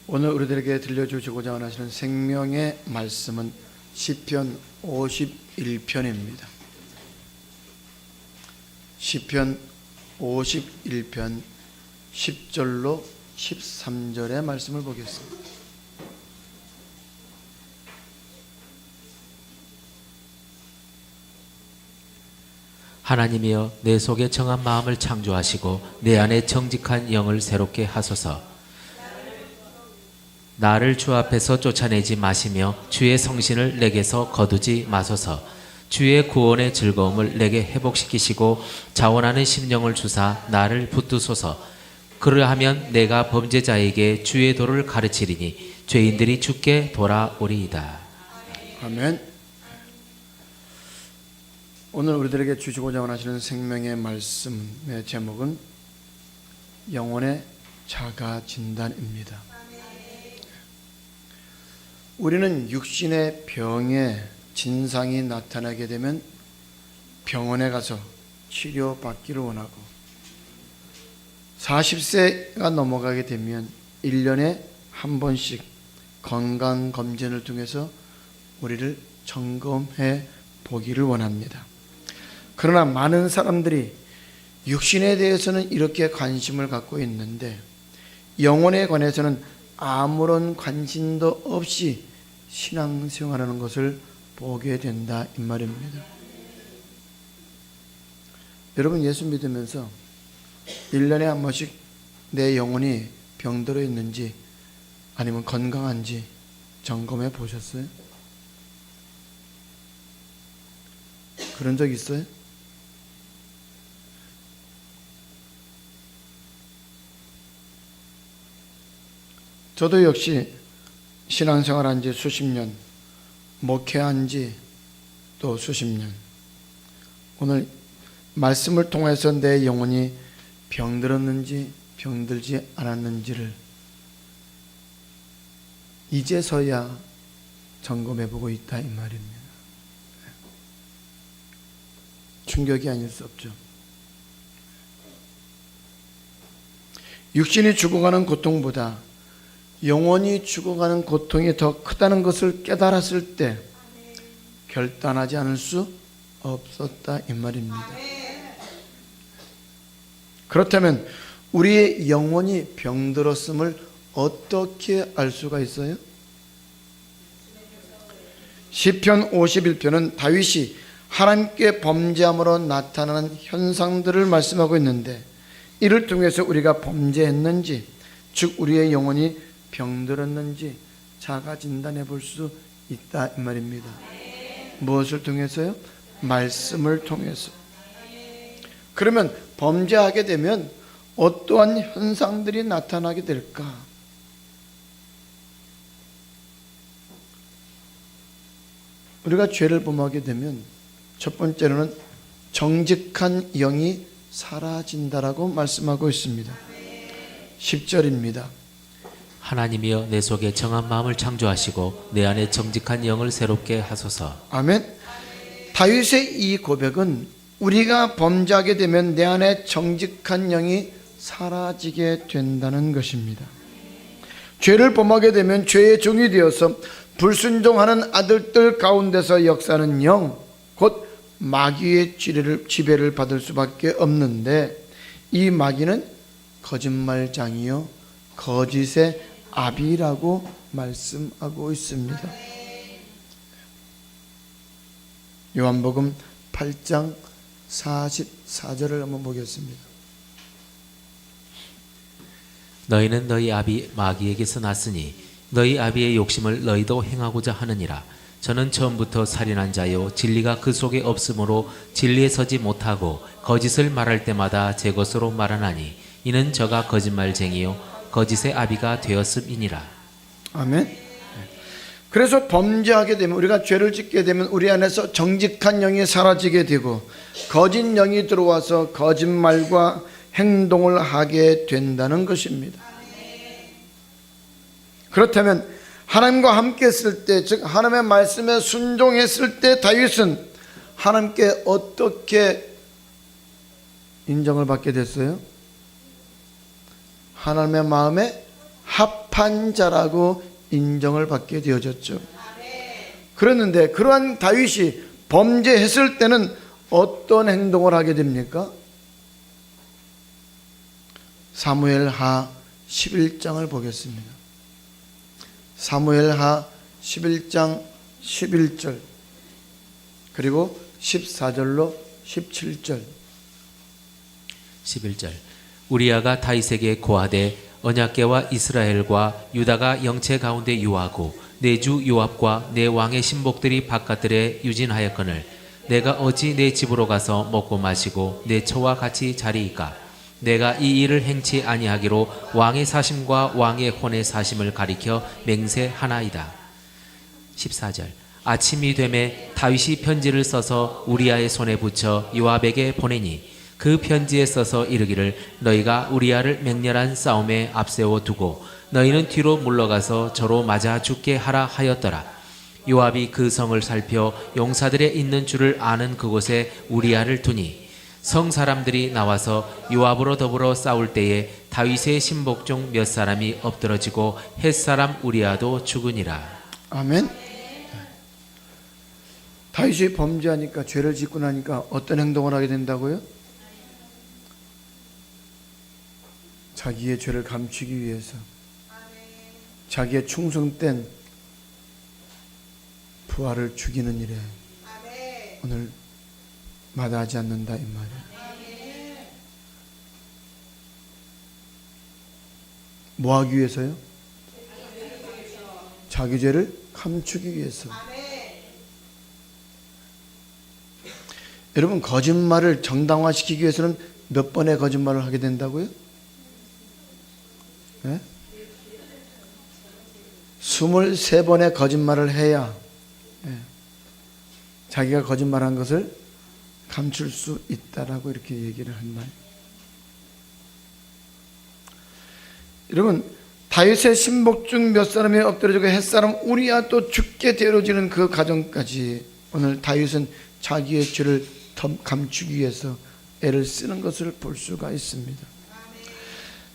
오늘 우리들에게 들려주시고자 하시는 생명의 말씀은 시편 51편입니다. 시편 51편 10절로 13절의 말씀을 보겠습니다. 하나님이여, 내 속에 정한 마음을 창조하시고 내 안에 정직한 영을 새롭게 하소서. 나를 주 앞에서 쫓아내지 마시며 주의 성신을 내게서 거두지 마소서. 주의 구원의 즐거움을 내게 회복시키시고 자원하는 심령을 주사 나를 붙드소서. 그러하면 내가 범죄자에게 주의 도를 가르치리니 죄인들이 주께 돌아오리이다. 아멘. 오늘 우리들에게 주시고자 하시는 생명의 말씀의 제목은 영혼의 자가 진단입니다. 우리는 육신의 병에 진상이 나타나게 되면 병원에 가서 치료받기를 원하고 40세가 넘어가게 되면 1년에 한 번씩 건강검진을 통해서 우리를 점검해 보기를 원합니다. 그러나 많은 사람들이 육신에 대해서는 이렇게 관심을 갖고 있는데 영혼에 관해서는 아무런 관심도 없이 신앙생활하는 것을 보게 된다 이 말입니다. 여러분, 예수 믿으면서 1년에 한 번씩 내 영혼이 병들어 있는지 아니면 건강한지 점검해 보셨어요? 그런 적 있어요? 저도 역시 신앙생활 한 지 수십 년, 목회한 지 또 수십 년, 오늘 말씀을 통해서 내 영혼이 병들었는지 병들지 않았는지를 이제서야 점검해보고 있다 이 말입니다. 충격이 아닐 수 없죠. 육신이 죽어가는 고통보다 영원히 죽어가는 고통이 더 크다는 것을 깨달았을 때 결단하지 않을 수 없었다 이 말입니다. 그렇다면 우리의 영혼이 병들었음을 어떻게 알 수가 있어요? 시편 51편은 다윗이 하나님께 범죄함으로 나타나는 현상들을 말씀하고 있는데 이를 통해서 우리가 범죄했는지, 즉 우리의 영혼이 병들었는지 자가 진단해 볼 수 있다 이 말입니다. 무엇을 통해서요? 말씀을 통해서. 그러면 범죄하게 되면 어떠한 현상들이 나타나게 될까? 우리가 죄를 범하게 되면 첫 번째로는 정직한 영이 사라진다라고 말씀하고 있습니다. 10절입니다. 하나님이여, 내 속에 정한 마음을 창조하시고 내 안에 정직한 영을 새롭게 하소서. 아멘. 다윗의 이 고백은 우리가 범죄하게 되면 내 안에 정직한 영이 사라지게 된다는 것입니다. 죄를 범하게 되면 죄의 종이 되어서 불순종하는 아들들 가운데서 역사하는 영, 곧 마귀의 지배를 받을 수밖에 없는데 이 마귀는 거짓말장이요 거짓의 아비라고 말씀하고 있습니다. 요한복음 8장 44절을 한번 보겠습니다. 너희는 너희 아비 마귀에게서 났으니 너희 아비의 욕심을 너희도 행하고자 하느니라. 저는 처음부터 살인한 자요 진리가 그 속에 없으므로 진리에 서지 못하고 거짓을 말할 때마다 제 것으로 말하나니 이는 저가 거짓말쟁이요 거짓의 아비가 되었음이니라. 아멘. 그래서 범죄하게 되면, 우리가 죄를 짓게 되면 우리 안에서 정직한 영이 사라지게 되고 거짓 영이 들어와서 거짓말과 행동을 하게 된다는 것입니다. 그렇다면 하나님과 함께 했을 때, 즉 하나님의 말씀에 순종했을 때 다윗은 하나님께 어떻게 인정을 받게 됐어요? 하나님의 마음에 합한 자라고 인정을 받게 되어졌죠. 그랬는데 그러한 다윗이 범죄했을 때는 어떤 행동을 하게 됩니까? 사무엘하 11장을 보겠습니다. 사무엘하 11장 11절 그리고 14절로 17절 11절 우리아가 다윗에게 고하되 언약궤와 이스라엘과 유다가 영체 가운데 유하고 내 주 요압과 내 왕의 신복들이 바깥들에 유진하였거늘 내가 어찌 내 집으로 가서 먹고 마시고 내 처와 같이 자리이까 내가 이 일을 행치 아니하기로 왕의 사심과 왕의 혼의 사심을 가리켜 맹세하나이다. 14절 아침이 되매 다윗이 편지를 써서 우리아의 손에 붙여 요압에게 보내니 그 편지에 써서 이르기를 너희가 우리아를 맹렬한 싸움에 앞세워 두고 너희는 뒤로 물러가서 저로 맞아 죽게 하라 하였더라. 요압이 그 성을 살펴 용사들의 있는 줄을 아는 그곳에 우리아를 두니 성 사람들이 나와서 요압으로 더불어 싸울 때에 다윗의 신복 중 몇 사람이 엎드러지고 헷 사람 우리아도 죽으니라. 아멘. 다윗이 범죄하니까 죄를 짓고 나니까 어떤 행동을 하게 된다고요? 자기의 죄를 감추기 위해서 자기의 충성된 부하를 죽이는 일에 오늘 마다하지 않는다 이 말이에요. 뭐 하기 위해서요? 자기 죄를 감추기 위해서. 여러분 거짓말을 정당화시키기 위해서는 몇 번의 거짓말을 하게 된다고요? 네? 23번의 거짓말을 해야 자기가 거짓말한 것을 감출 수 있다라고 이렇게 얘기를 한 말. 여러분 다윗의 신복 중 몇 사람이 엎드려지고 햇사람 우리야 또 죽게 되어지는 그 과정까지 오늘 다윗은 자기의 죄를 감추기 위해서 애를 쓰는 것을 볼 수가 있습니다.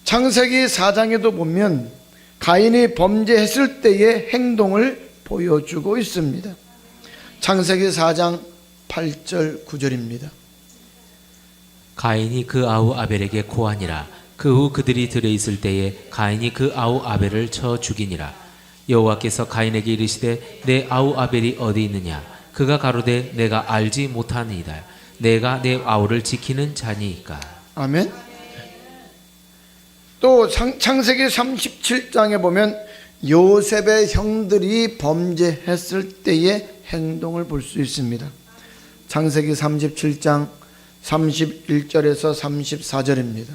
창세기 4장에도 보면 가인이 범죄했을 때의 행동을 보여주고 있습니다. 창세기 4장 8절 9절입니다. 가인이 그 아우 아벨에게 고하니라. 그 후 그들이 들어있을 때에 가인이 그 아우 아벨을 쳐 죽이니라. 여호와께서 가인에게 이르시되 내 아우 아벨이 어디 있느냐? 그가 가로되 내가 알지 못하니이다. 내가 내 아우를 지키는 자니이까. 아멘. 또 창세기 37장에 보면 요셉의 형들이 범죄했을 때의 행동을 볼 수 있습니다. 창세기 37장 31절에서 34절입니다.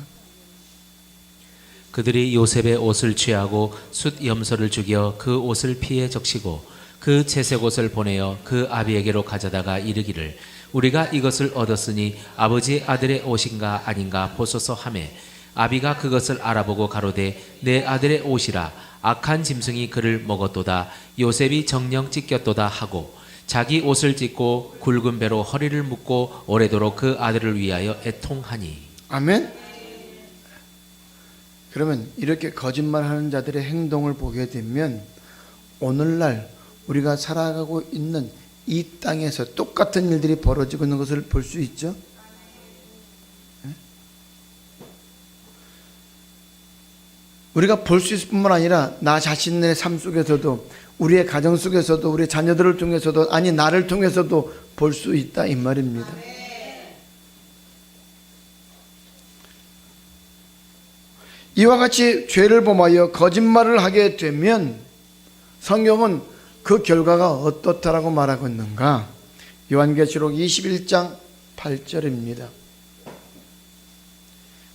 그들이 요셉의 옷을 취하고 숫 염소를 죽여 그 옷을 피에 적시고 그 채색 옷을 보내어 그 아비에게로 가져다가 이르기를 우리가 이것을 얻었으니 아버지 아들의 옷인가 아닌가 보소서 하매 아비가 그것을 알아보고 가로되 내 아들의 옷이라 악한 짐승이 그를 먹었도다. 요셉이 정령 찢겼도다 하고 자기 옷을 찢고 굵은 배로 허리를 묶고 오래도록 그 아들을 위하여 애통하니. 아멘. 그러면 이렇게 거짓말하는 자들의 행동을 보게 되면 오늘날 우리가 살아가고 있는 이 땅에서 똑같은 일들이 벌어지고 있는 것을 볼 수 있죠. 우리가 볼 수 있을 뿐만 아니라 나 자신의 삶 속에서도 우리의 가정 속에서도 우리 자녀들을 통해서도 아니 나를 통해서도 볼 수 있다 이 말입니다. 이와 같이 죄를 범하여 거짓말을 하게 되면 성경은 그 결과가 어떻다라고 말하고 있는가? 요한계시록 21장 8절입니다.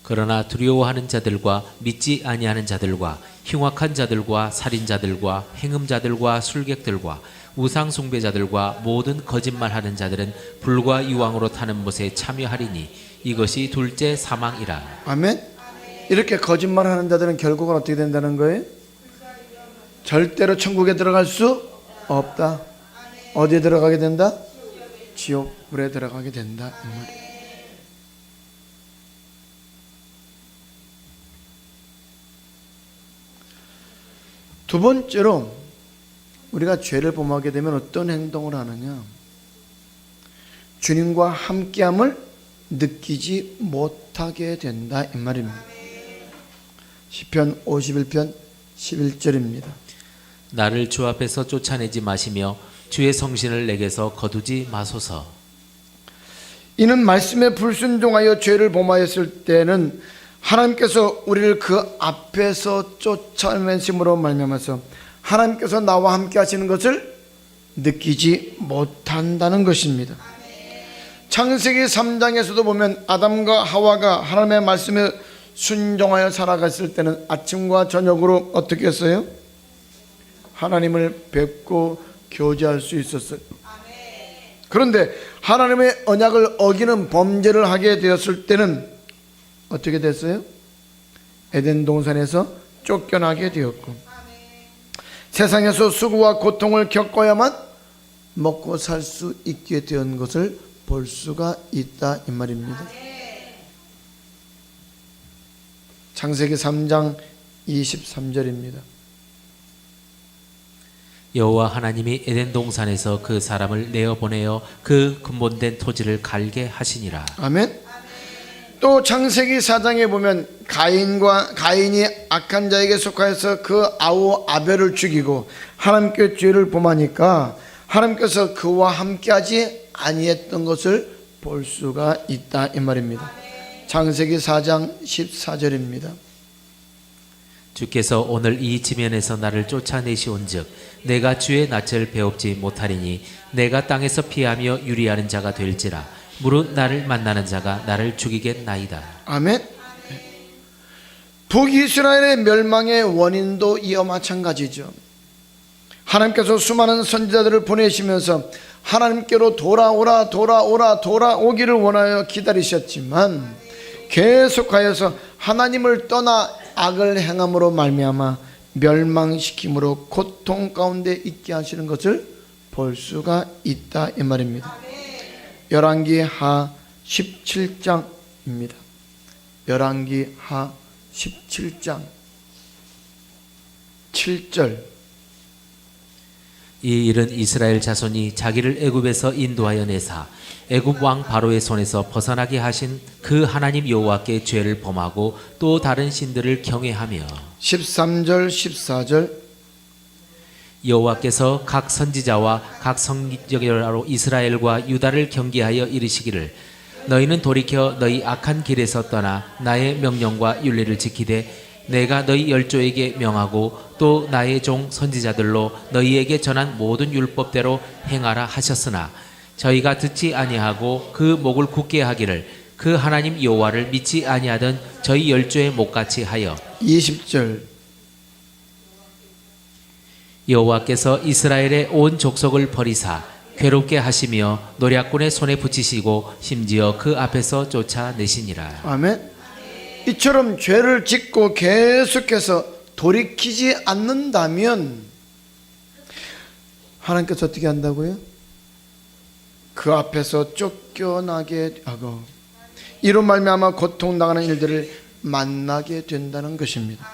그러나 두려워하는 자들과 믿지 아니하는 자들과 흉악한 자들과 살인자들과 행음자들과 술객들과 우상 숭배자들과 모든 거짓말하는 자들은 불과 유황으로 타는 못에 참여하리니 이것이 둘째 사망이라. 아멘. 이렇게 거짓말하는 자들은 결국은 어떻게 된다는 거예요? 절대로 천국에 들어갈 수 없다. 어디에 들어가게 된다? 지옥불에 들어가게 된다 이 말이에요. 두 번째로 우리가 죄를 범하게 되면 어떤 행동을 하느냐? 주님과 함께함을 느끼지 못하게 된다 이 말입니다. 시편 51편 11절입니다. 나를 주 앞에서 쫓아내지 마시며 주의 성신을 내게서 거두지 마소서. 이는 말씀에 불순종하여 죄를 범하였을 때는 하나님께서 우리를 그 앞에서 쫓아내심으로 말미암아서 하나님께서 나와 함께 하시는 것을 느끼지 못한다는 것입니다. 창세기 3장에서도 보면 아담과 하와가 하나님의 말씀에 순종하여 살아갔을 때는 아침과 저녁으로 어떻게 했어요? 하나님을 뵙고 교제할 수 있었어요. 그런데 하나님의 언약을 어기는 범죄를 하게 되었을 때는 어떻게 됐어요? 에덴 동산에서 쫓겨나게 되었고 세상에서 수고와 고통을 겪어야만 먹고 살 수 있게 된 것을 볼 수가 있다 이 말입니다. 창세기 3장 23절입니다. 여호와 하나님이 에덴 동산에서 그 사람을 내어 보내어 그 근본된 토지를 갈게 하시니라. 아멘. 또 창세기 4장에 보면 가인이 악한 자에게 속하여서 그 아우 아벨을 죽이고 하나님께 죄를 범하니까 하나님께서 그와 함께하지 아니했던 것을 볼 수가 있다 이 말입니다. 창세기 4장 14절입니다. 주께서 오늘 이 지면에서 나를 쫓아내시온즉 내가 주의 낯을 배웁지 못하리니 내가 땅에서 피하며 유리하는 자가 될지라 무릇 나를 만나는 자가 나를 죽이겠나이다. 아멘. 북이스라엘의 멸망의 원인도 이와 마찬가지죠. 하나님께서 수많은 선지자들을 보내시면서 하나님께로 돌아오기를 원하여 기다리셨지만 계속하여서 하나님을 떠나 악을 행함으로 말미암아 멸망시킴으로 고통 가운데 있게 하시는 것을 볼 수가 있다 이 말입니다. 열왕기하 17장입니다. 열왕기하 17장 7절. 이 일은 이스라엘 자손이 자기를 애굽에서 인도하여 내사 애굽 왕 바로의 손에서 벗어나게 하신 그 하나님 여호와께 죄를 범하고 또 다른 신들을 경외하며 13절 14절. 여호와께서 각 선지자와 각 선지자로 이스라엘과 유다를 경계하여 이르시기를 너희는 돌이켜 너희 악한 길에서 떠나 나의 명령과 율례를 지키되 내가 너희 열조에게 명하고 또 나의 종 선지자들로 너희에게 전한 모든 율법대로 행하라 하셨으나 저희가 듣지 아니하고 그 목을 굳게 하기를 그 하나님 여호와를 믿지 아니하던 저희 열조의 목같이 하여 20절. 여호와께서 이스라엘의 온 족속을 버리사 괴롭게 하시며 노략군의 손에 붙이시고 심지어 그 앞에서 쫓아내시니라. 아멘. 이처럼 죄를 짓고 계속해서 돌이키지 않는다면 하나님께서 어떻게 한다고요? 그 앞에서 쫓겨나게 하고 이로 말미암아 고통당하는 일들을 만나게 된다는 것입니다.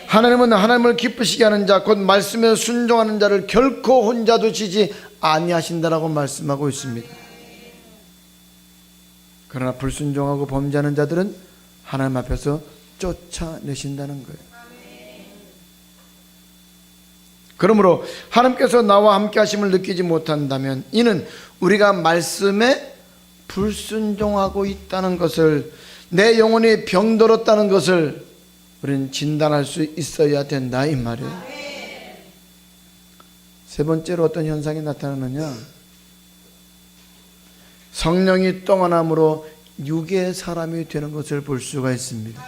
하나님은 하나님을 기쁘시게 하는 자 곧 말씀에 순종하는 자를 결코 혼자 두시지 아니하신다라고 말씀하고 있습니다. 그러나 불순종하고 범죄하는 자들은 하나님 앞에서 쫓아내신다는 거예요. 그러므로 하나님께서 나와 함께 하심을 느끼지 못한다면 이는 우리가 말씀에 불순종하고 있다는 것을, 내 영혼이 병들었다는 것을 우리는 진단할 수 있어야 된다 이 말이에요. 세 번째로 어떤 현상이 나타나느냐? 성령이 떠나므로 육의 사람이 되는 것을 볼 수가 있습니다.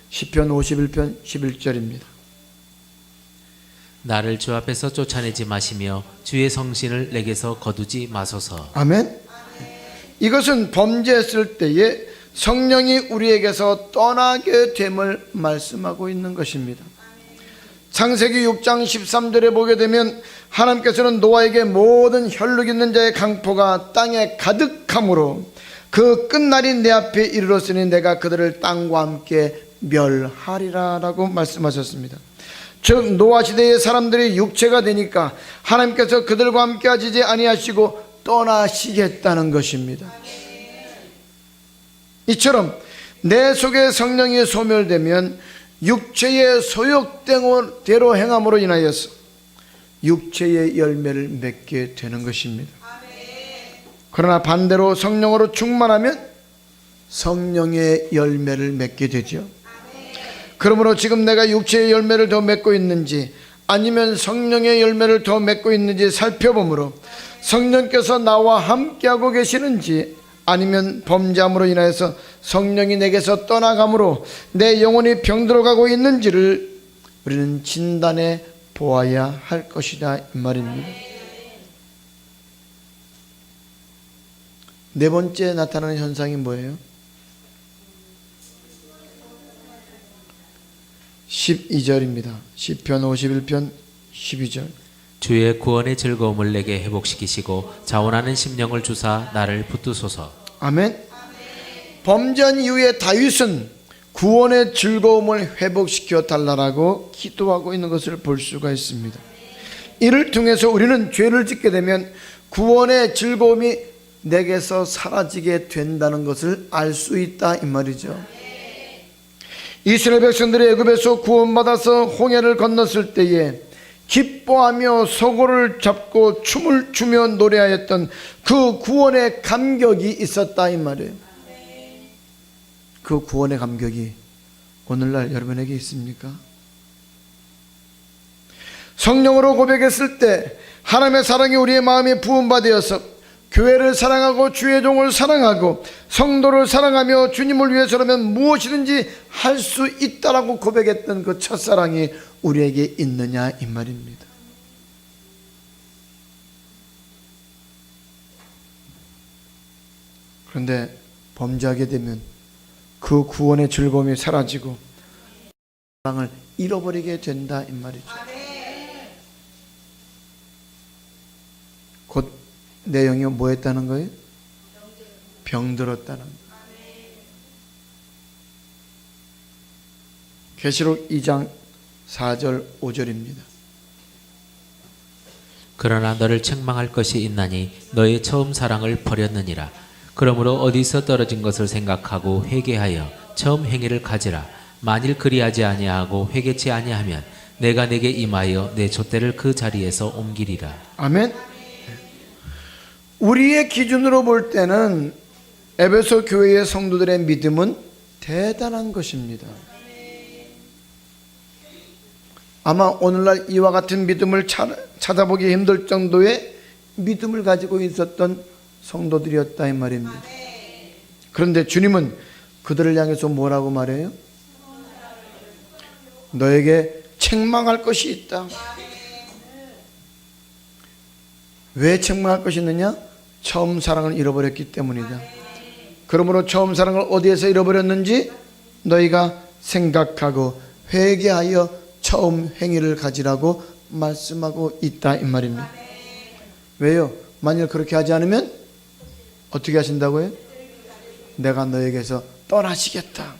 시편 51편 11절입니다. 나를 주 앞에서 쫓아내지 마시며 주의 성신을 내게서 거두지 마소서. 아멘. 이것은 범죄했을 때에 성령이 우리에게서 떠나게 됨을 말씀하고 있는 것입니다. 창세기 6장 13절에 보게 되면 하나님께서는 노아에게 모든 혈육 있는 자의 강포가 땅에 가득함으로 그 끝날이 내 앞에 이르렀으니 내가 그들을 땅과 함께 멸하리라 라고 말씀하셨습니다. 즉 노아 시대의 사람들이 육체가 되니까 하나님께서 그들과 함께 하시지 아니하시고 떠나시겠다는 것입니다. 이처럼 내 속에 성령이 소멸되면 육체의 소욕대로 행함으로 인하여서 육체의 열매를 맺게 되는 것입니다. 그러나 반대로 성령으로 충만하면 성령의 열매를 맺게 되죠. 그러므로 지금 내가 육체의 열매를 더 맺고 있는지 아니면 성령의 열매를 더 맺고 있는지 살펴보므로 성령께서 나와 함께하고 계시는지 아니면 범죄함으로 인하여서 성령이 내게서 떠나감으로 내 영혼이 병들어가고 있는지를 우리는 진단해 보아야 할 것이다 이 말입니다. 네 번째 나타나는 현상이 뭐예요? 12절입니다. 시편 51편 12절. 주의 구원의 즐거움을 내게 회복시키시고 자원하는 심령을 주사 나를 붙드소서. 아멘. 범죄한 이후에 다윗은 구원의 즐거움을 회복시켜 달라고 기도하고 있는 것을 볼 수가 있습니다. 이를 통해서 우리는 죄를 짓게 되면 구원의 즐거움이 내게서 사라지게 된다는 것을 알 수 있다 이 말이죠. 이스라엘 백성들이 애굽에서 구원받아서 홍해를 건넜을 때에 기뻐하며 소고를 잡고 춤을 추며 노래하였던 그 구원의 감격이 있었다 이 말이에요. 그 구원의 감격이 오늘날 여러분에게 있습니까? 성령으로 고백했을 때 하나님의 사랑이 우리의 마음에 부음받아서 교회를 사랑하고 주의 종을 사랑하고 성도를 사랑하며 주님을 위해서라면 무엇이든지 할 수 있다라고 고백했던 그 첫사랑이 우리에게 있느냐 이 말입니다. 그런데 범죄하게 되면 그 구원의 즐거움이 사라지고 사랑을 잃어버리게 된다 이 말이죠. 곧 내 영이 뭐 했다는 거예요? 병들었다는 거예요. 계시록 2장 4절 5절입니다. 그러나 너를 책망할 것이 있나니 너의 처음 사랑을 버렸느니라. 그러므로 어디서 떨어진 것을 생각하고 회개하여 처음 행위를 가지라. 만일 그리하지 아니하고 회개치 아니하면 내가 내게 임하여 내 촛대를 그 자리에서 옮기리라. 아멘. 우리의 기준으로 볼 때는 에베소 교회의 성도들의 믿음은 대단한 것입니다. 아마 오늘날 이와 같은 믿음을 찾아보기 힘들 정도의 믿음을 가지고 있었던 성도들이었다 이 말입니다. 그런데 주님은 그들을 향해서 뭐라고 말해요? 너에게 책망할 것이 있다. 왜 책망할 것이 있느냐? 처음 사랑을 잃어버렸기 때문이다. 그러므로 처음 사랑을 어디에서 잃어버렸는지 너희가 생각하고 회개하여 처음 행위를 가지라고 말씀하고 있다 이 말입니다. 왜요? 만일 그렇게 하지 않으면 어떻게 하신다고요? 내가 너에게서 떠나시겠다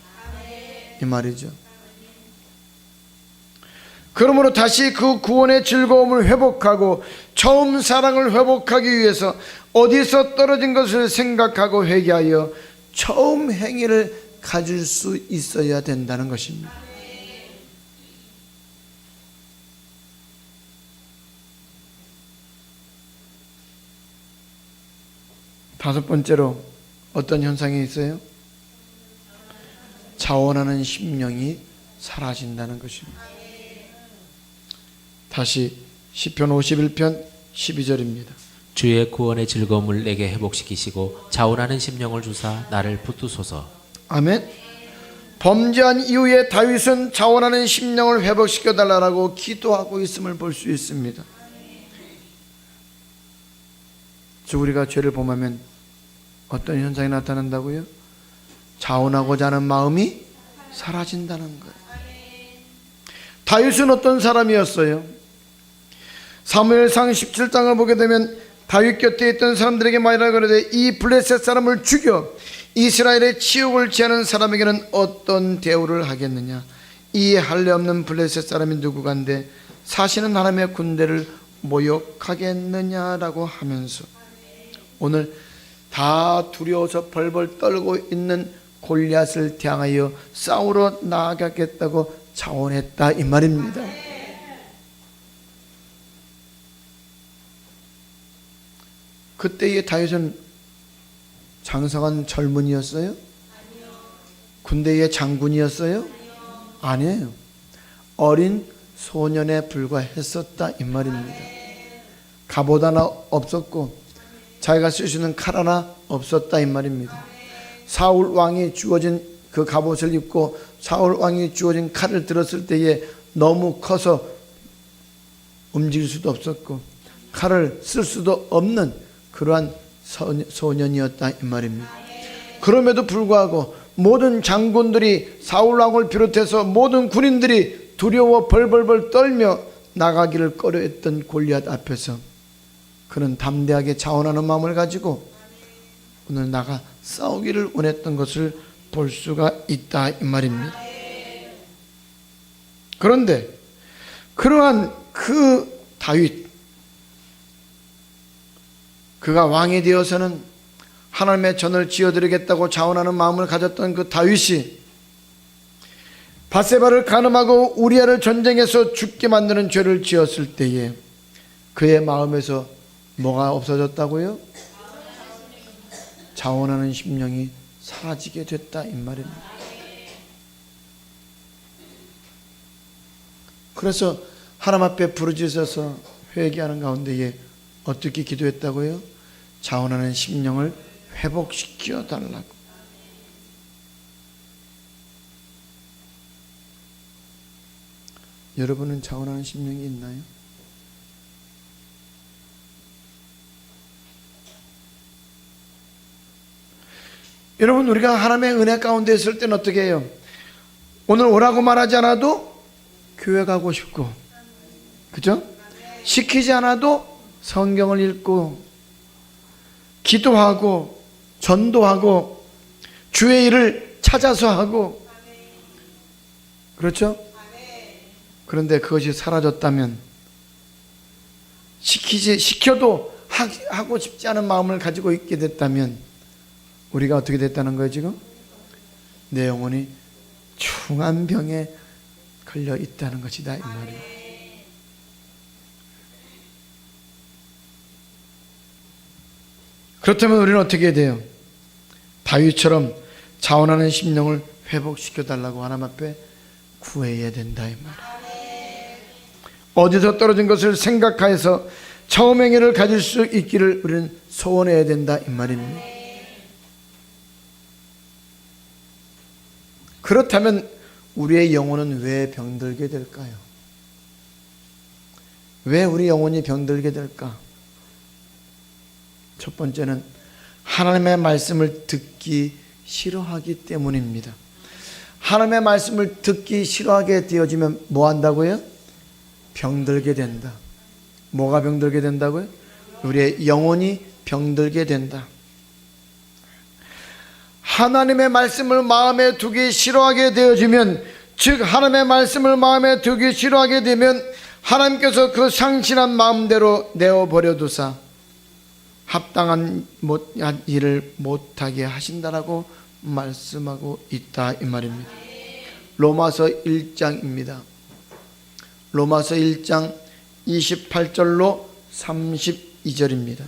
이 말이죠. 그러므로 다시 그 구원의 즐거움을 회복하고 처음 사랑을 회복하기 위해서 어디서 떨어진 것을 생각하고 회개하여 처음 행위를 가질 수 있어야 된다는 것입니다. 다섯 번째로 어떤 현상이 있어요? 자원하는 심령이 사라진다는 것입니다. 다시 시편 51편 12절입니다. 주의 구원의 즐거움을 내게 회복시키시고 자원하는 심령을 주사 나를 붙드소서. 아멘. 범죄한 이후에 다윗은 자원하는 심령을 회복시켜 달라고 기도하고 있음을 볼 수 있습니다. 즉 우리가 죄를 범하면 어떤 현상이 나타난다고요? 자원하고자 하는 마음이 사라진다는 거예요. 다윗은 어떤 사람이었어요? 사무엘상 17장을 보게 되면 다윗 곁에 있던 사람들에게 말하라 그러되 이 블레셋 사람을 죽여 이스라엘의 치욕을 취하는 사람에게는 어떤 대우를 하겠느냐? 이해할래 없는 블레셋 사람이 누구간데 사시는 하나님의 군대를 모욕하겠느냐라고 하면서 오늘 다 두려워서 벌벌 떨고 있는 골리앗을 향하여 싸우러 나아가겠다고 자원했다 이 말입니다. 그때의 다윗은 장성한 젊은이였어요? 군대의 장군이었어요? 아니에요. 어린 소년에 불과했었다 이 말입니다. 갑옷 하나 없었고 자기가 쓸 수 있는 칼 하나 없었다 이 말입니다. 사울 왕이 주어진 그 갑옷을 입고 사울 왕이 주어진 칼을 들었을 때에 너무 커서 움직일 수도 없었고 칼을 쓸 수도 없는 그러한 소년이었다 이 말입니다. 그럼에도 불구하고 모든 장군들이 사울 왕을 비롯해서 모든 군인들이 두려워 벌벌벌 떨며 나가기를 꺼려했던 골리앗 앞에서 그는 담대하게 자원하는 마음을 가지고 오늘 나가 싸우기를 원했던 것을 볼 수가 있다 이 말입니다. 그런데 그러한 그 다윗, 그가 왕이 되어서는 하나님의 전을 지어드리겠다고 자원하는 마음을 가졌던 그 다윗이 밧세바를 간음하고 우리아를 전쟁에서 죽게 만드는 죄를 지었을 때에 그의 마음에서 뭐가 없어졌다고요? 자원하는 심령이 사라지게 됐다 이 말입니다. 그래서 하나님 앞에 부르짖어서 회개하는 가운데에 어떻게 기도했다고요? 자원하는 심령을 회복시켜 달라고. 여러분은 자원하는 심령이 있나요? 여러분, 우리가 하나님의 은혜 가운데 있을 때는 어떻게 해요? 오늘 오라고 말하지 않아도 교회 가고 싶고, 그죠? 시키지 않아도 성경을 읽고 기도하고 전도하고 주의 일을 찾아서 하고, 그렇죠? 그런데 그것이 사라졌다면, 시켜도 하고 싶지 않은 마음을 가지고 있게 됐다면 우리가 어떻게 됐다는 거예요 지금? 내 영혼이 중한 병에 걸려 있다는 것이다 이 말이에요. 그렇다면 우리는 어떻게 해야 돼요? 다윗처럼 자원하는 심령을 회복시켜 달라고 하나님 앞에 구해야 된다 이 말이에요. 어디서 떨어진 것을 생각하여서 처음 행위를 가질 수 있기를 우리는 소원해야 된다 이 말입니다. 그렇다면 우리의 영혼은 왜 병들게 될까요? 왜 우리 영혼이 병들게 될까? 첫 번째는 하나님의 말씀을 듣기 싫어하기 때문입니다. 하나님의 말씀을 듣기 싫어하게 되어지면 뭐 한다고요? 병들게 된다. 뭐가 병들게 된다고요? 우리의 영혼이 병들게 된다. 하나님의 말씀을 마음에 두기 싫어하게 되어지면, 즉 하나님의 말씀을 마음에 두기 싫어하게 되면 하나님께서 그 상실한 마음대로 내어버려 두사 합당한 일을 못하게 하신다라고 말씀하고 있다 이 말입니다. 로마서 1장입니다. 로마서 1장 28절로 32절입니다.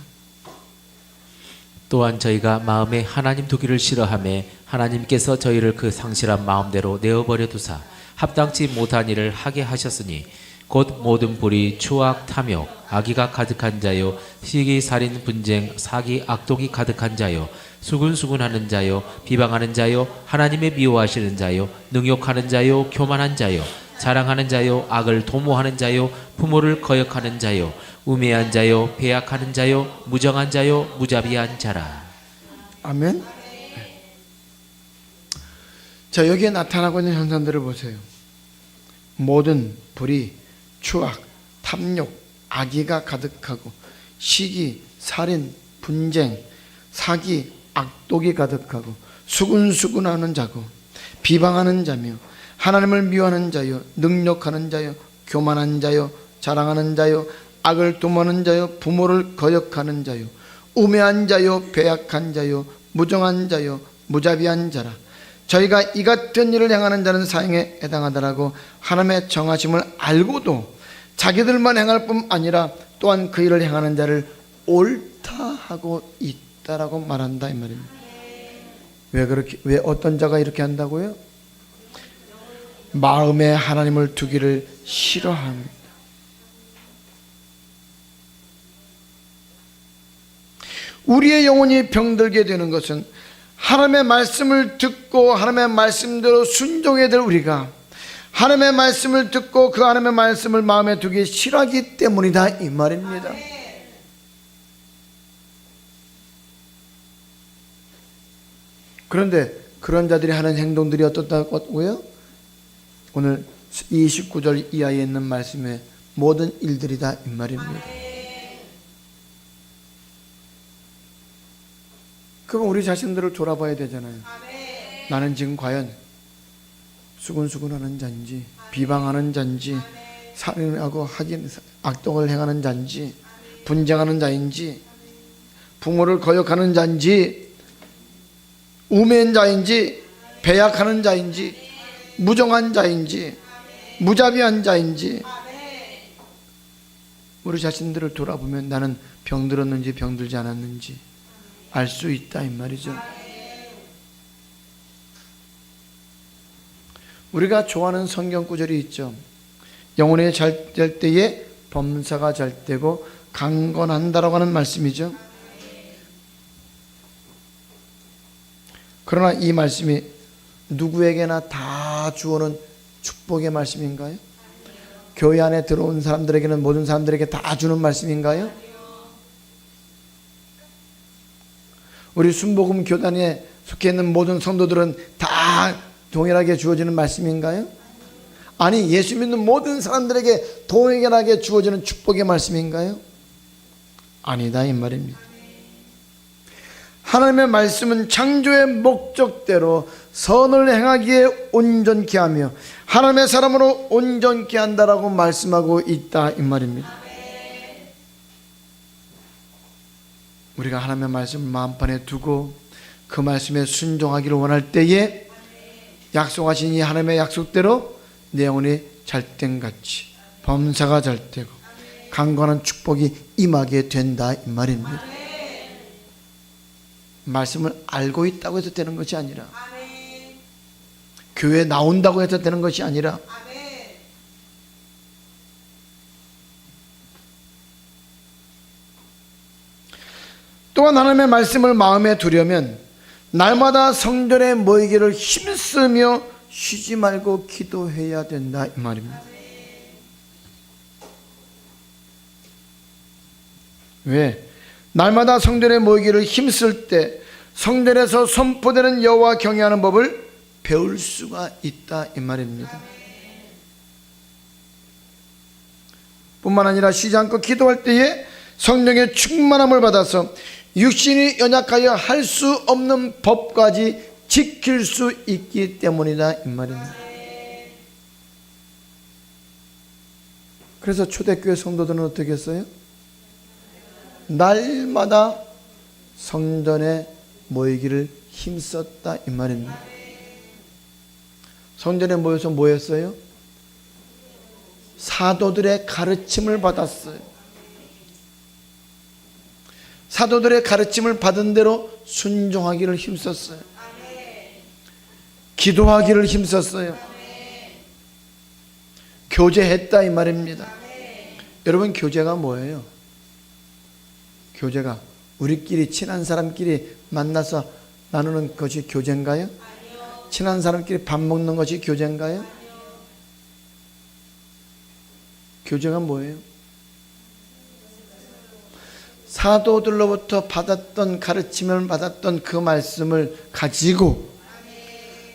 또한 저희가 마음에 하나님 두기를 싫어하며 하나님께서 저희를 그 상실한 마음대로 내어버려 두사 합당치 못한 일을 하게 하셨으니 곧 모든 불의, 추악, 탐욕, 악의가 가득한 자요, 시기, 살인, 분쟁, 사기, 악독이 가득한 자요, 수군수군하는 자요, 비방하는 자요, 하나님의 미워하시는 자요, 능욕하는 자요, 교만한 자요, 자랑하는 자요, 악을 도모하는 자요, 부모를 거역하는 자요, 우매한 자요, 배약하는 자요, 무정한 자요, 무자비한 자라. 아멘. 자, 여기에 나타나고 있는 현상들을 보세요. 모든 불의, 추악, 탐욕, 악의가 가득하고 시기, 살인, 분쟁, 사기, 악독이 가득하고 수군수군하는 자고 비방하는 자며 하나님을 미워하는 자요, 능욕하는 자요, 교만한 자요, 자랑하는 자요, 악을 도모하는 자요, 부모를 거역하는 자요, 우매한 자요, 배약한 자요, 무정한 자요, 무자비한 자라. 저희가 이 같은 일을 행하는 자는 사형에 해당하더라고 하나님의 정하심을 알고도 자기들만 행할 뿐 아니라 또한 그 일을 행하는 자를 옳다 하고 있다라고 말한다 이 말입니다. 왜 어떤 자가 이렇게 한다고요? 마음에 하나님을 두기를 싫어합니다. 우리의 영혼이 병들게 되는 것은 하나님의 말씀을 듣고 하나님의 말씀대로 순종해야 될 우리가 하나님의 말씀을 듣고 그 하나님의 말씀을 마음에 두기 싫어하기 때문이다 이 말입니다. 그런데 그런 자들이 하는 행동들이 어떻다고요? 오늘 29절 이하에 있는 말씀의 모든 일들이다 이 말입니다. 그럼 우리 자신들을 돌아봐야 되잖아요. 나는 지금 과연 수근수근하는 자인지, 비방하는 자인지, 살인하고 악독을 행하는 자인지, 분쟁하는 자인지, 부모를 거역하는 자인지, 우매한 자인지, 배약하는 자인지, 무정한 자인지, 무자비한 자인지, 우리 자신들을 돌아보면 나는 병들었는지 병들지 않았는지 알 수 있다 이 말이죠. 우리가 좋아하는 성경 구절이 있죠. 영혼이 잘 될 때에 범사가 잘 되고 강건한다라고 하는 말씀이죠. 그러나 이 말씀이 누구에게나 다 주어는 축복의 말씀인가요? 교회 안에 들어온 사람들에게는 모든 사람들에게 다 주는 말씀인가요? 우리 순복음 교단에 속해 있는 모든 성도들은 다 동일하게 주어지는 말씀인가요? 아니, 예수 믿는 모든 사람들에게 동일하게 주어지는 축복의 말씀인가요? 아니다 이 말입니다. 하나님의 말씀은 창조의 목적대로 선을 행하기에 온전케 하며 하나님의 사람으로 온전케 한다라고 말씀하고 있다 이 말입니다. 우리가 하나님의 말씀을 마음판에 두고 그 말씀에 순종하기를 원할 때에 약속하신 이 하나님의 약속대로 내 영혼이 잘된 같이 범사가 잘 되고 강건한 축복이 임하게 된다 이 말입니다. 말씀을 알고 있다고 해서 되는 것이 아니라 교회에 나온다고 해서 되는 것이 아니라 또한 하나님의 말씀을 마음에 두려면 날마다 성전에 모이기를 힘쓰며 쉬지 말고 기도해야 된다 이 말입니다. 왜? 날마다 성전에 모이기를 힘쓸 때 성전에서 선포되는 여호와 경외하는 법을 배울 수가 있다 이 말입니다. 뿐만 아니라 쉬지 않고 기도할 때에 성령의 충만함을 받아서 육신이 연약하여 할 수 없는 법까지 지킬 수 있기 때문이다 이 말입니다. 그래서 초대교회 성도들은 어떻게 했어요? 날마다 성전에 모이기를 힘썼다 이 말입니다. 성전에 모여서 뭐 했어요? 사도들의 가르침을 받았어요. 사도들의 가르침을 받은 대로 순종하기를 힘썼어요. 기도하기를 힘썼어요. 교제했다 이 말입니다. 여러분, 교제가 뭐예요? 교제가 우리끼리 친한 사람끼리 만나서 나누는 것이 교제인가요? 친한 사람끼리 밥 먹는 것이 교제인가요? 교제가 뭐예요? 사도들로부터 받았던 가르침을 받았던 그 말씀을 가지고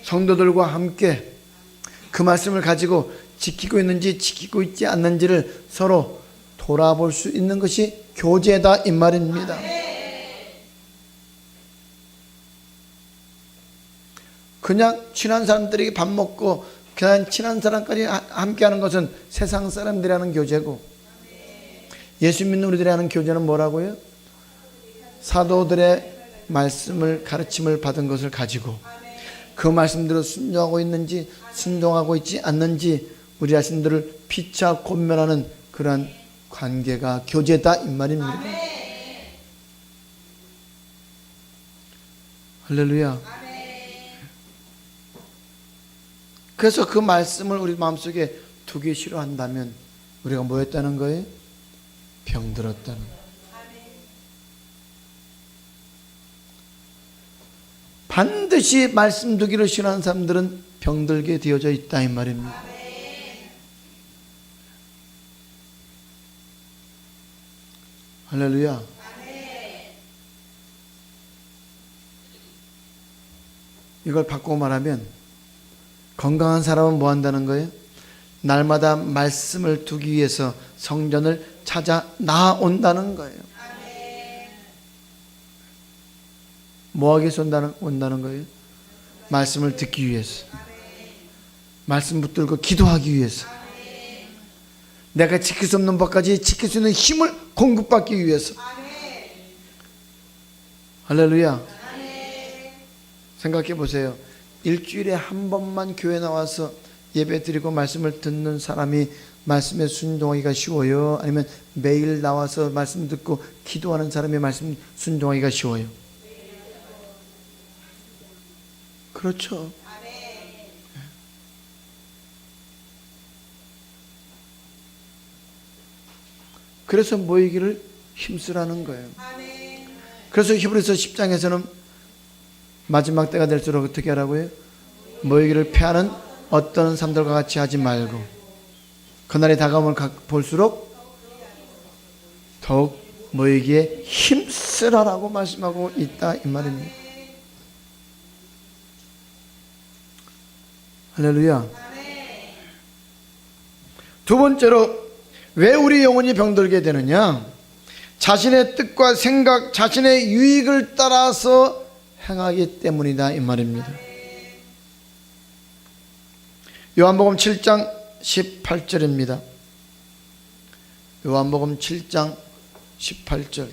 성도들과 함께 그 말씀을 가지고 지키고 있는지 지키고 있지 않는지를 서로 돌아볼 수 있는 것이 교제다 이 말입니다. 그냥 친한 사람들에게 밥 먹고 그냥 친한 사람까지 함께하는 것은 세상 사람들이 하는 교제고, 예수 믿는 우리들이 하는 교제는 뭐라고요? 사도들의 말씀을 가르침을 받은 것을 가지고 그 말씀대로 순종하고 있는지 순종하고 있지 않는지 우리 자신들을 피차 권면하는 그러한 관계가 교제다 이 말입니다. 할렐루야. 그래서 그 말씀을 우리 마음속에 두기 싫어한다면 우리가 뭐였다는 거예요? 병들었다는 거예요. 반드시 말씀 두기를 싫어하는 사람들은 병들게 되어져 있다 이 말입니다. 할렐루야. 이걸 바꾸고 말하면 건강한 사람은 뭐 한다는 거예요? 날마다 말씀을 두기 위해서 성전을 찾아 나온다는 거예요. 뭐 하기 위해서 온다는 거예요? 말씀을 듣기 위해서, 말씀 붙들고 기도하기 위해서, 내가 지킬 수 없는 법까지 지킬 수 있는 힘을 공급받기 위해서. 할렐루야. 생각해 보세요. 일주일에 한 번만 교회 나와서 예배 드리고 말씀을 듣는 사람이 말씀에 순종하기가 쉬워요? 아니면 매일 나와서 말씀 듣고 기도하는 사람이 말씀 순종하기가 쉬워요? 그렇죠. 그래서 모이기를 힘쓰라는 거예요. 그래서 히브리서 10장에서는 마지막 때가 될수록 어떻게 하라고요? 모이기를 피하는 어떤 사람들과 같이 하지 말고 그날이 다가오면 볼수록 더욱 모이기에 힘쓰라라고 말씀하고 있다 이 말입니다. 할렐루야. 두 번째로 왜 우리 영혼이 병들게 되느냐? 자신의 뜻과 생각, 자신의 유익을 따라서 행하기 때문이다 이 말입니다. 요한복음 7장 18절입니다. 요한복음 7장 18절.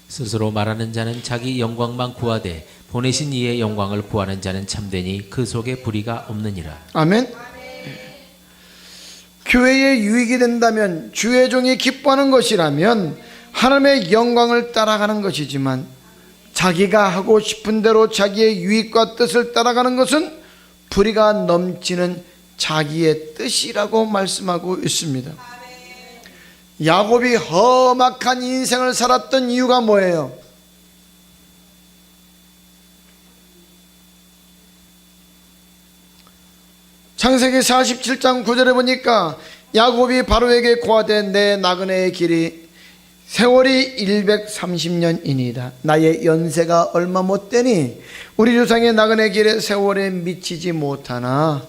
스스로 말하는 자는 자기 영광만 구하되 보내신 이의 영광을 구하는 자는 참되니 그 속에 불의가 없느니라. 아멘. 교회의 유익이 된다면, 주의 종이 기뻐하는 것이라면 하나님의 영광을 따라가는 것이지만, 자기가 하고 싶은 대로 자기의 유익과 뜻을 따라가는 것은 불의가 넘치는 자기의 뜻이라고 말씀하고 있습니다. 야곱이 험악한 인생을 살았던 이유가 뭐예요? 창세기 47장 9절에 보니까 야곱이 바로에게 고하되 내 나그네의 길이 세월이 130년이니이다. 나의 연세가 얼마 못되니 우리 조상의 나그네 길에 세월에 미치지 못하나.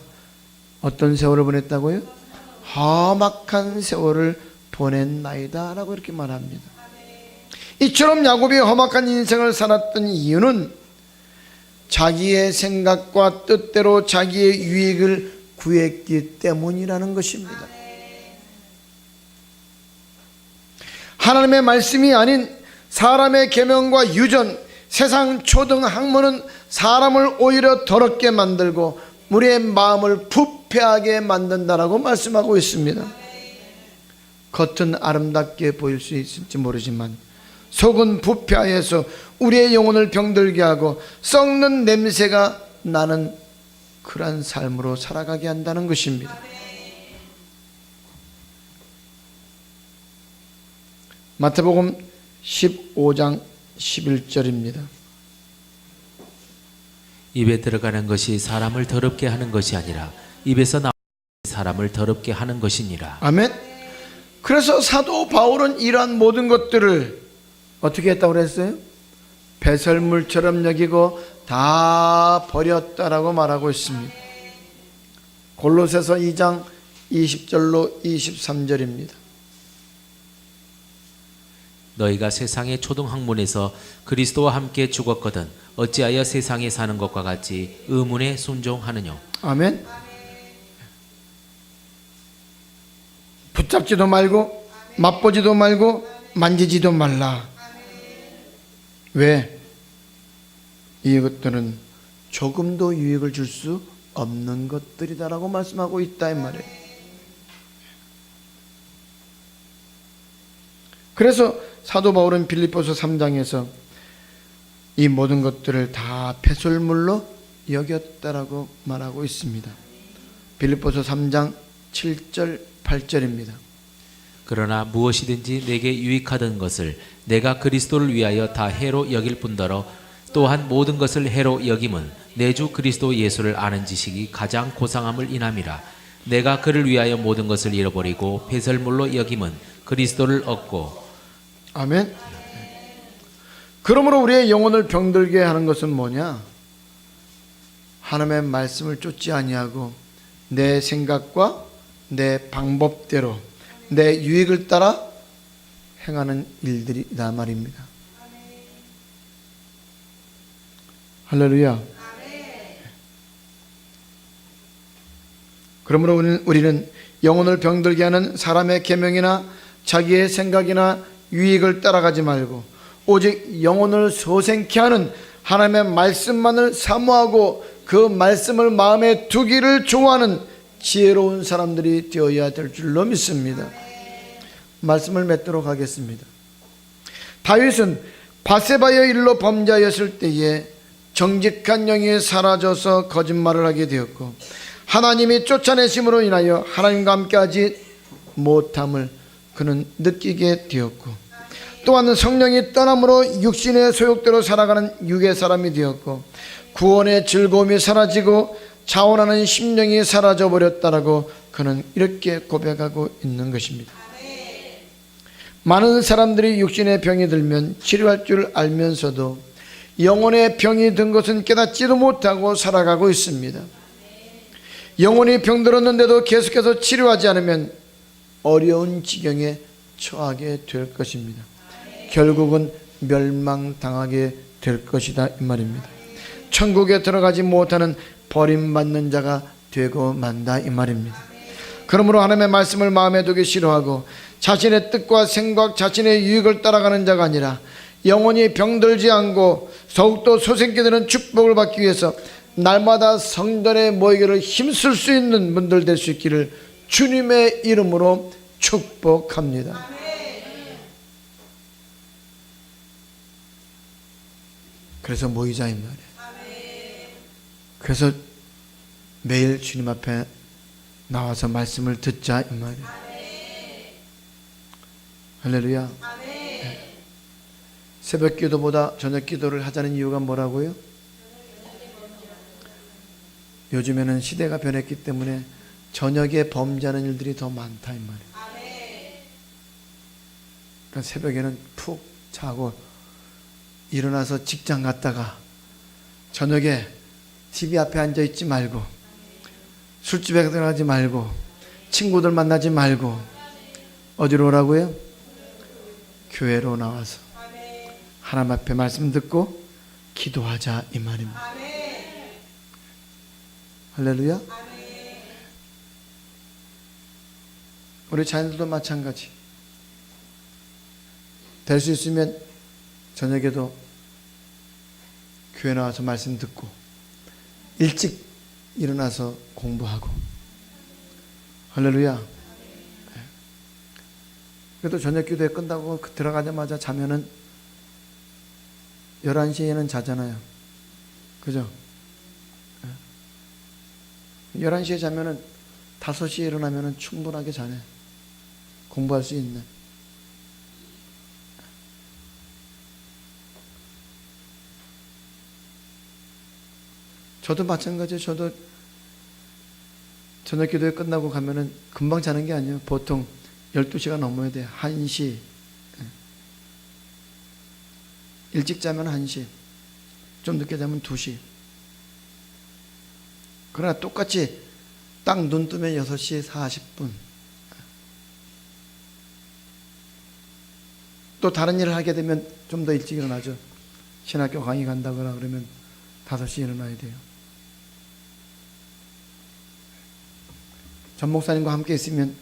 어떤 세월을 보냈다고요? 험악한 세월을 보냈나이다 라고 이렇게 말합니다. 이처럼 야곱이 험악한 인생을 살았던 이유는 자기의 생각과 뜻대로 자기의 유익을 구했기 때문이라는 것입니다. 하나님의 말씀이 아닌 사람의 계명과 유전, 세상 초등 학문은 사람을 오히려 더럽게 만들고 우리의 마음을 부패하게 만든다라고 말씀하고 있습니다. 겉은 아름답게 보일 수 있을지 모르지만 속은 부패하여서 우리의 영혼을 병들게 하고 썩는 냄새가 나는 그러한 삶으로 살아가게 한다는 것입니다. 마태복음 15장 11절입니다. 입에 들어가는 것이 사람을 더럽게 하는 것이 아니라 입에서 나오는 사람을 더럽게 하는 것이니라. 아멘. 그래서 사도 바울은 이러한 모든 것들을 어떻게 했다고 그랬어요? 배설물처럼 여기고 다 버렸다라고 말하고 있습니다. 골로새서 2장 20절로 23절입니다. 너희가 세상의 초등학문에서 그리스도와 함께 죽었거든 어찌하여 세상에 사는 것과 같이 의문에 순종하느냐. 아멘. 붙잡지도 말고 맛보지도 말고 만지지도 말라. 왜? 이것들은 조금도 유익을 줄 수 없는 것들이다라고 말씀하고 있다 이 말이에요. 그래서 사도 바울은 빌립보서 3장에서 이 모든 것들을 다 폐설물로 여겼다라고 말하고 있습니다. 빌립보서 3장 7절 8절입니다. 그러나 무엇이든지 내게 유익하던 것을 내가 그리스도를 위하여 다 해로 여길 뿐더러 또한 모든 것을 해로 여김은 내 주 그리스도 예수를 아는 지식이 가장 고상함을 인함이라. 내가 그를 위하여 모든 것을 잃어버리고 폐설물로 여김은 그리스도를 얻고. 아멘. 그러므로 우리의 영혼을 병들게 하는 것은 뭐냐? 하나님의 말씀을 쫓지 아니하고 내 생각과 내 방법대로 내 유익을 따라 행하는 일들이다 말입니다. 할렐루야. 그러므로 우리는 영혼을 병들게 하는 사람의 계명이나 자기의 생각이나 유익을 따라가지 말고 오직 영혼을 소생케 하는 하나님의 말씀만을 사모하고 그 말씀을 마음에 두기를 좋아하는 지혜로운 사람들이 되어야 될 줄로 믿습니다. 말씀을 맺도록 하겠습니다. 다윗은 바세바의 일로 범죄하였을 때에 정직한 영이 사라져서 거짓말을 하게 되었고 하나님이 쫓아내심으로 인하여 하나님과 함께하지 못함을 그는 느끼게 되었고 또한 성령이 떠남으로 육신의 소욕대로 살아가는 육의 사람이 되었고 구원의 즐거움이 사라지고 자원하는 심령이 사라져 버렸다라고 그는 이렇게 고백하고 있는 것입니다. 많은 사람들이 육신의 병이 들면 치료할 줄 알면서도 영혼의 병이 든 것은 깨닫지도 못하고 살아가고 있습니다. 영혼이 병들었는데도 계속해서 치료하지 않으면 어려운 지경에 처하게 될 것입니다. 결국은 멸망당하게 될 것이다 이 말입니다. 천국에 들어가지 못하는 버림받는 자가 되고 만다 이 말입니다. 그러므로 하나님의 말씀을 마음에 두기 싫어하고 자신의 뜻과 생각, 자신의 유익을 따라가는 자가 아니라 영혼이 병들지 않고 더욱더 소생케 되는 축복을 받기 위해서 날마다 성전에 모이기를 힘쓸 수 있는 분들 될 수 있기를 주님의 이름으로 축복합니다. 그래서 모이자 이 말이에요. 그래서 매일 주님 앞에 나와서 말씀을 듣자 이 말이에요. 할렐루야. 새벽 기도보다 저녁 기도를 하자는 이유가 뭐라고요? 요즘에는 시대가 변했기 때문에 저녁에 범죄하는 일들이 더 많다 이 말이에요. 그러니까 새벽에는 푹 자고 일어나서 직장 갔다가 저녁에 TV 앞에 앉아 있지 말고 술집에 들어가지 말고 친구들 만나지 말고 어디로 오라고요? 교회로 나와서 하나님 앞에 말씀 듣고 기도하자 이 말입니다. 할렐루야. 우리 자녀들도 마찬가지. 될 수 있으면 저녁에도 교회 나와서 말씀 듣고 일찍 일어나서 공부하고. 할렐루야. 그래도 저녁 기도회 끝나고 들어가자마자 자면은 11시에는 자잖아요. 그죠? 11시에 자면은 5시에 일어나면은 충분하게 자네. 공부할 수 있네. 저도 마찬가지예요. 저도 저녁 기도회 끝나고 가면은 금방 자는 게 아니에요. 보통 12시가 넘어야 돼요. 1시. 일찍 자면 1시. 좀 늦게 자면 2시. 그러나 똑같이 딱 눈 뜨면 6시 40분. 또 다른 일을 하게 되면 좀 더 일찍 일어나죠. 신학교 강의 간다거나 그러면 5시에 일어나야 돼요. 전 목사님과 함께 있으면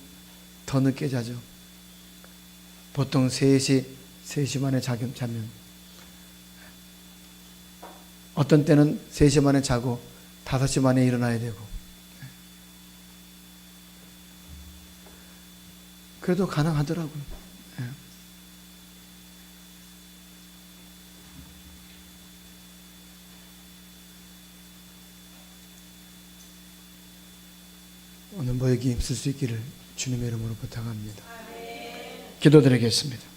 더 늦게 자죠. 보통 3시 만에 자면 어떤 때는 3시 만에 자고 5시 만에 일어나야 되고, 그래도 가능하더라고요. 오늘 모욕이 힘쓸 수 있기를 주님의 이름으로 부탁합니다. 기도드리겠습니다.